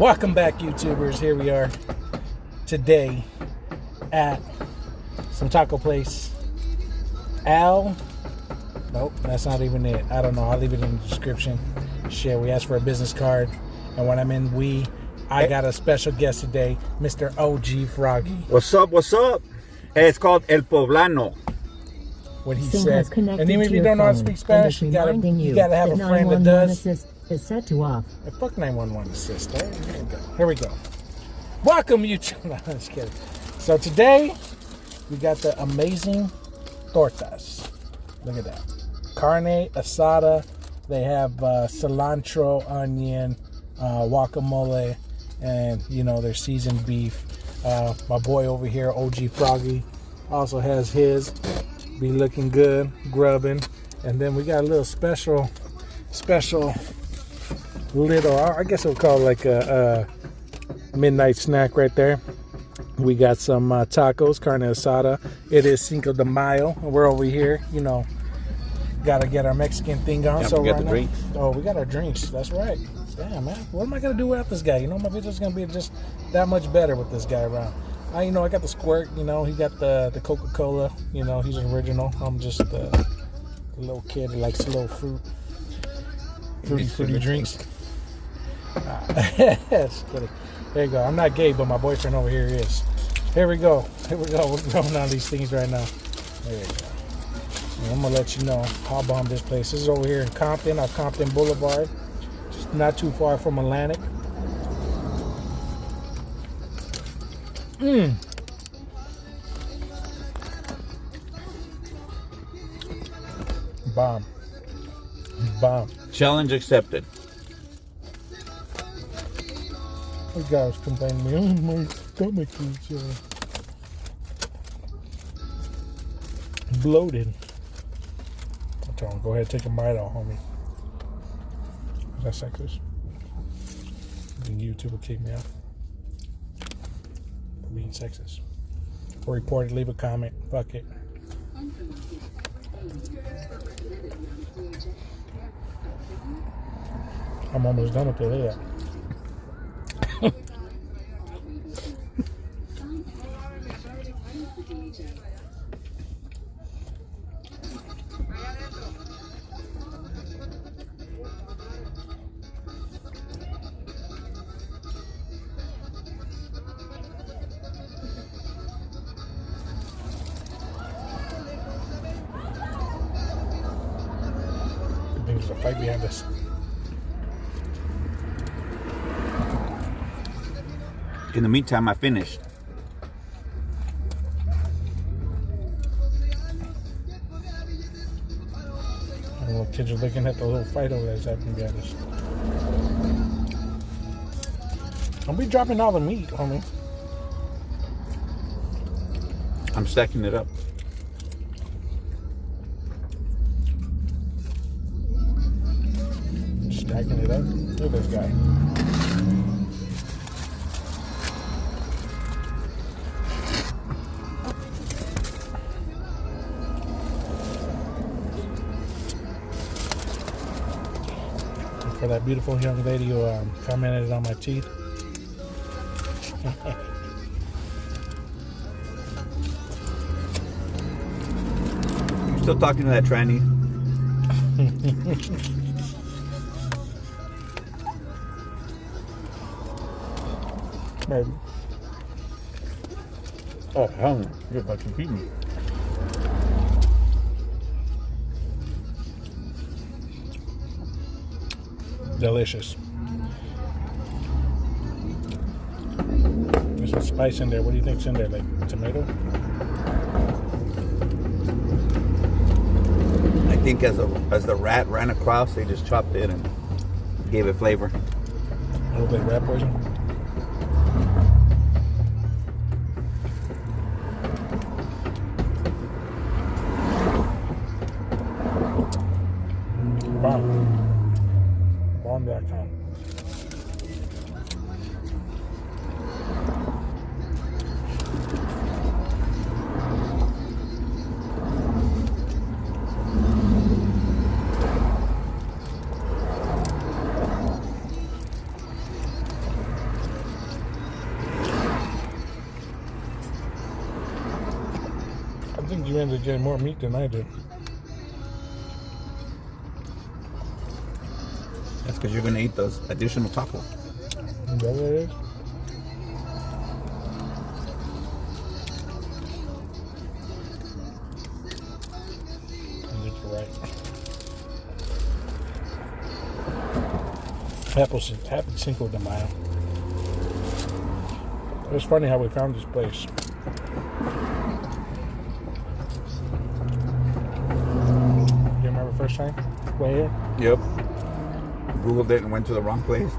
Welcome back, YouTubers. Here we are today at some taco place. Nope, that's not even it. I don't know. I'll leave it in the description. Shit, we asked for a business card, and when I'm in I got a special guest today, Mr. OG Froggy. What's up? What's up? It's called El Poblano. What he said. And even if you don't know how to speak Spanish, you gotta have a friend that does. Is set to off. Fuck 911 assist. Here we go. Welcome, YouTube. No, I'm just kidding. So today we got the amazing tortas. Look at that. Carne asada. They have cilantro, onion, guacamole, and their seasoned beef. My boy over here, OG Froggy, also has his. Be looking good, grubbing, and then we got a little special little, I guess we'll call it like a midnight snack right there. We got some tacos, carne asada. It is Cinco de Mayo, and we're over here, gotta get our Mexican thing on. Yeah, so we got right the now, drinks. Oh, we got our drinks. That's right. Damn, man, what am I gonna do without this guy? My video's gonna be just that much better with this guy around. I got the squirt. He got the Coca-Cola. He's an original. I'm just a little kid who likes a little fruity drinks. Yes, there you go. I'm not gay, but my boyfriend over here is. Here we go. We're going on these things right now. There you go. And I'm gonna let you know how bomb this place is. Over here in Compton, off Compton Boulevard, just not too far from Atlantic. Bomb. Challenge accepted. The guy was complaining to me, my stomach is bloated. I told him, go ahead, take a bite out, homie. Is that sexist? Then YouTube will kick me out for being sexist. Or report it, leave a comment. Fuck it. I'm almost done with it. I think there's a fight behind us. In the meantime, I finished. Kids are looking at the little fight over there that's happening behind us. Don't be dropping all the meat, homie. I'm stacking it up. Stacking it up. Look at this guy. For that beautiful young lady who commented on my teeth. I'm still talking to that tranny. Maybe. Oh, hell no. You're about to beat me. Delicious. There's some spice in there. What do you think's in there? Like tomato? I think as the rat ran across, they just chopped it and gave it flavor. A little bit of rat poison. Bomb. Bomb.com. you ended up getting more meat than I did. That's because you're gonna eat those additional tacos. Is that what it is? I think you're right. Happy Cinco de Mayo. It was funny how we found this place. You remember first time? Way here? Yep. Googled it and went to the wrong place.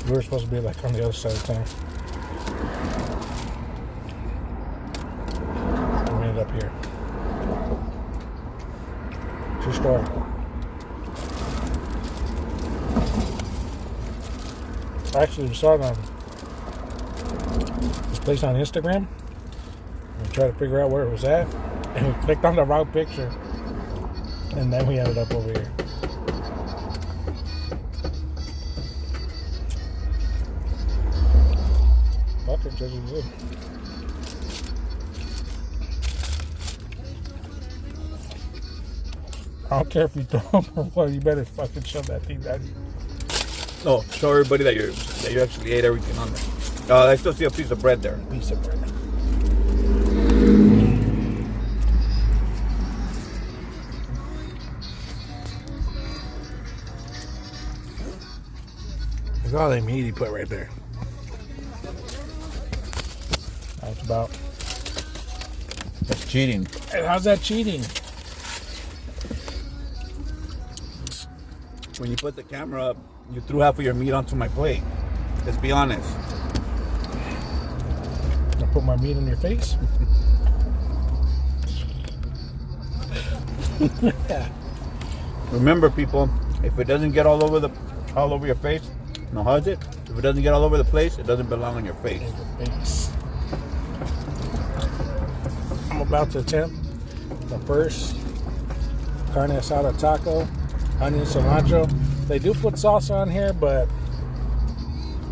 We were supposed to be like on the other side of town. We ended up here. True story. Actually, we saw it on this place on Instagram. We tried to figure out where it was at, and we clicked on the wrong picture, and then we ended up over here. That picture is good. I don't care if you throw them or what. You better fucking shove that thing down. Oh, show everybody that you actually ate everything on there. I still see a piece of bread there. Piece of bread. Look at all that meat he put right there. That's about. That's cheating. Hey, how's that cheating? When you put the camera up, you threw half of your meat onto my plate. Let's be honest. I put my meat in your face? Remember, people, if it doesn't get all over your face, no, how is it? If it doesn't get all over the place, it doesn't belong on your face. I'm about to attempt the first carne asada taco, onion cilantro. They do put salsa on here, but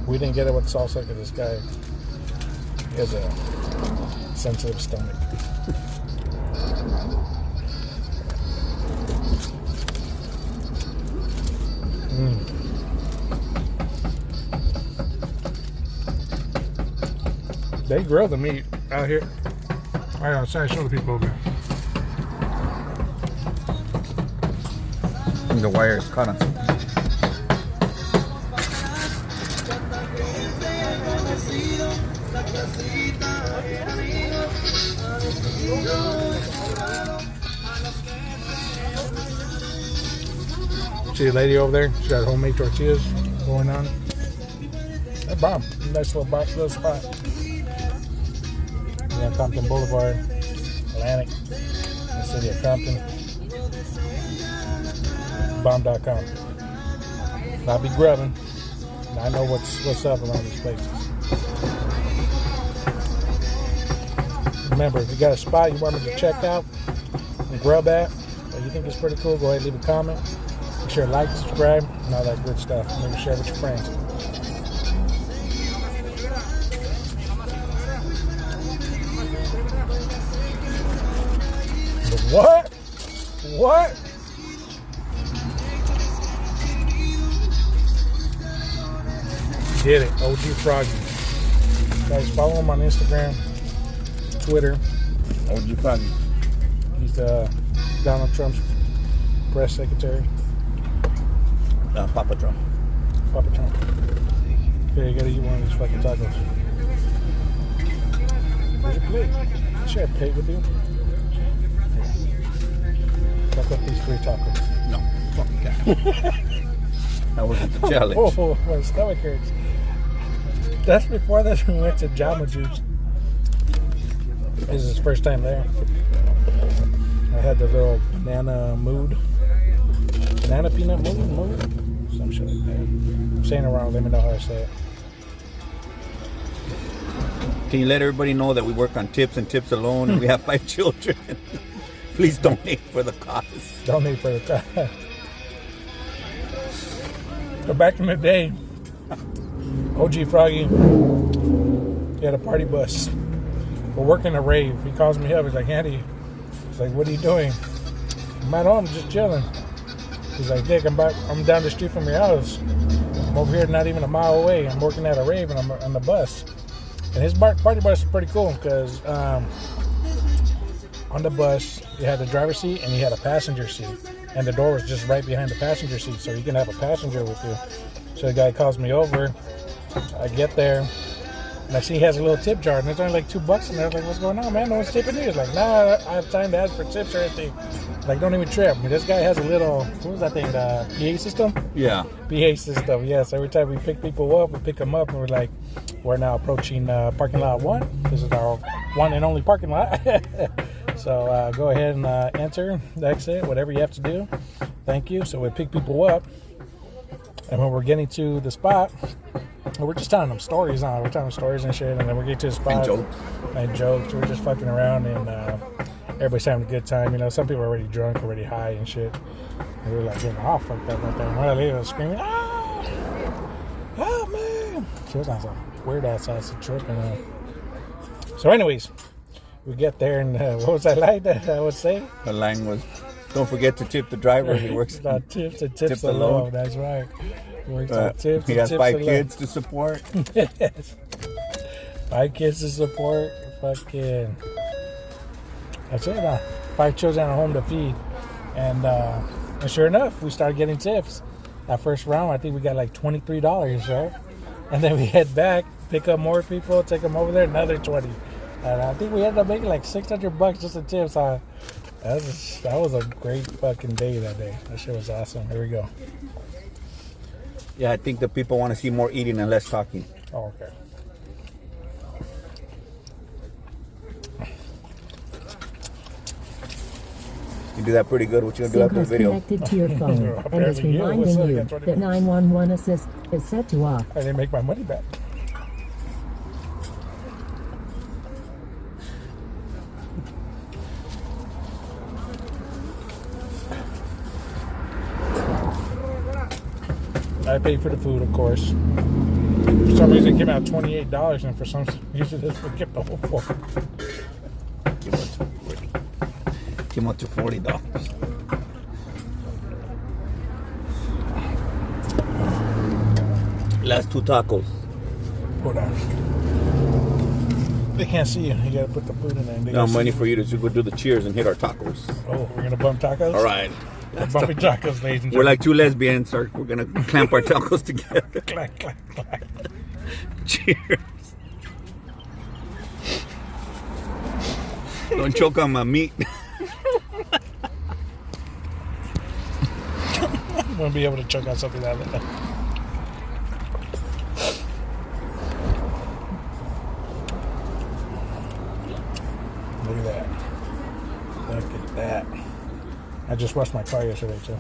we didn't get it with salsa because this guy has a sensitive stomach. They grill the meat out here. Right outside, show the people over there. And the wire is cut on. See the lady over there? She got homemade tortillas going on. That bomb. Nice little spot. Yeah, Compton Boulevard, Atlantic, the city of Compton. Bomb.com. I'll be grubbing. I know what's up around these places. Remember, if you got a spot you want me to check out and grub at, or you think it's pretty cool, go ahead and leave a comment. Make sure to like, subscribe, and all that good stuff. Maybe share it with your friends. What? What? Get it, OG Froggy. Guys, follow him on Instagram, Twitter. OG Froggy. He's Donald Trump's press secretary. Papa Trump. Papa Trump. Here, you gotta eat one of these fucking tacos. Where's your plate? Can I share a plate with you? Fuck up these 3 tacos. No, fuck that. That wasn't the challenge. Oh, my stomach hurts. That's before this we went to Jamba Juice. This is his first time there. I had the little banana peanut mood, some shit like that. I'm saying it wrong. Let me know how I say it. Can you let everybody know that we work on tips and tips alone, and we have 5 children? Please donate for the cause. Donate for the cause. But back in the day, OG Froggy, he had a party bus. We're working a rave. He calls me up. He's like, Andy, he's like, what are you doing? I'm at home, just chilling. He's like, Dick, I'm down the street from your house. I'm over here, not even a mile away. I'm working at a rave, and I'm on the bus. And his party bus is pretty cool because on the bus, you had the driver's seat and you had a passenger seat. And the door was just right behind the passenger seat, so you can have a passenger with you. So the guy calls me over. I get there, and I see he has a little tip jar, and there's only like $2 in there. I was like, what's going on, man? No one's tipping you. He's like, nah, I have time to ask for tips or anything. Like, don't even trip. I mean, this guy has a little, what was that thing, the PA system? Yeah. PA system, yes. Every time we pick people up, we pick them up, and we're like, we're now approaching parking lot 1. This is our one and only parking lot. So go ahead and enter the exit, whatever you have to do. Thank you. So we pick people up, and when we're getting to the spot, we're just telling them stories on. We're telling them stories and shit, and then we get to the spot. And jokes. We're just fucking around, and everybody's having a good time. You know, some people are already drunk, already high and shit. And we're like getting all fucked up right there. And we're like screaming, oh man! She was on some weird ass acid trip. So, anyways, we get there, and what was that line that I would say? The line was, don't forget to tip the driver. He works about tips and tips alone. That's right. Tips, he has 5 kids to support. Yes. 5 kids to support. Fucking. That's it. 5 children at home to feed. And sure enough, we started getting tips. That first round, I think we got like $23, right? And then we head back, pick up more people, take them over there, another 20. And I think we ended up making like $600 just in tips. That was a great fucking day that day. That shit was awesome. Here we go. Yeah, I think the people want to see more eating and less talking. Oh, okay. You do that pretty good. What you gonna do after the video? Connected to your phone and is reminding you that 911 assist is set to off. I didn't make my money back. I paid for the food, of course. For some reason, it came out $28, and for some reason, this would get the whole $4. Came out to $40. Last 2 tacos. Hold on. They can't see you. You gotta put the food in there. Now money for you to go do the cheers and hit our tacos. Oh, we're gonna bump tacos? All right. Bumping tacos, ladies and gentlemen. We're like 2 lesbians. We're gonna clamp our tacos together. Clack, clack, clack. Cheers. Don't choke on my meat. I'm gonna be able to choke on something like that. Look at that. Look at that. I just washed my car yesterday too.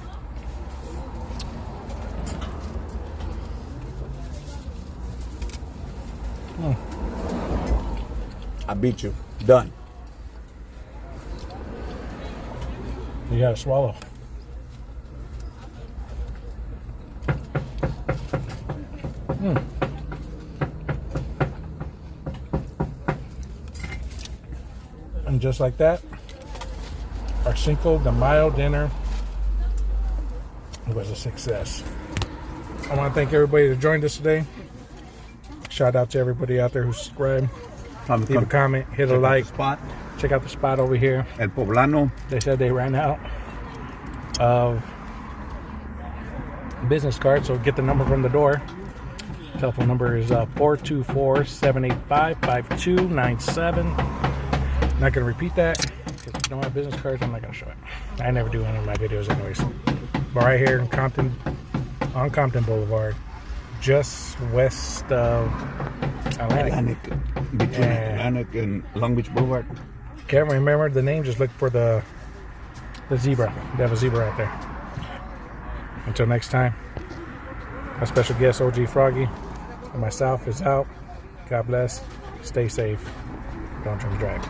I beat you. Done. You gotta swallow. And just like that, our Cinco de Mayo dinner was a success. I want to thank everybody that joined us today. Shout out to everybody out there who subscribed. Leave a comment, hit a like. Check out the spot over here. El Poblano. They said they ran out of business cards, so get the number from the door. Telephone number is 424-785-5297. Not going to repeat that because if you don't have business cards, I'm not going to show it. I never do any of my videos anyways. But right here in Compton, on Compton Boulevard, just west of Atlantic. Between Atlantic and Long Beach Boulevard. Can't remember the name, just look for the zebra. They have a zebra out there. Until next time, our special guest OG Froggy and myself is out. God bless. Stay safe. Don't drink and drive.